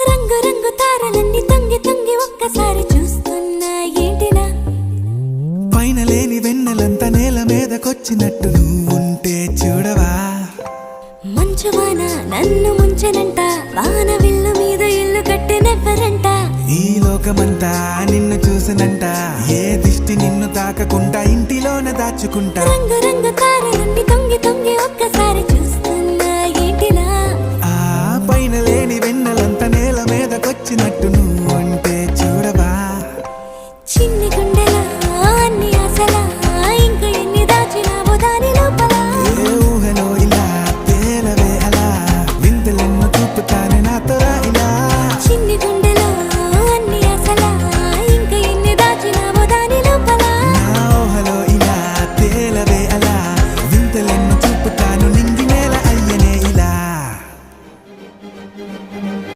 రంగు రంగు తారలన్నీ తొంగి తొంగి ఒక్కసారి చూస్తున్నా ఏంటిలా పైన లేని వెన్నెలంతా నేల మీదకొచ్చినట్టు నువ్వుంటే చూడవా మంచువాన నన్ను ముంచెనంట వాన విల్లు మీద ఇల్లు కట్టినెవ్వరంట ఈ లోకమంతా నిన్ను చూసినంట ఏ దిష్టి నిన్ను తాకకుండా ఇంటిలోన దాచుకుంటా రంగు రంగు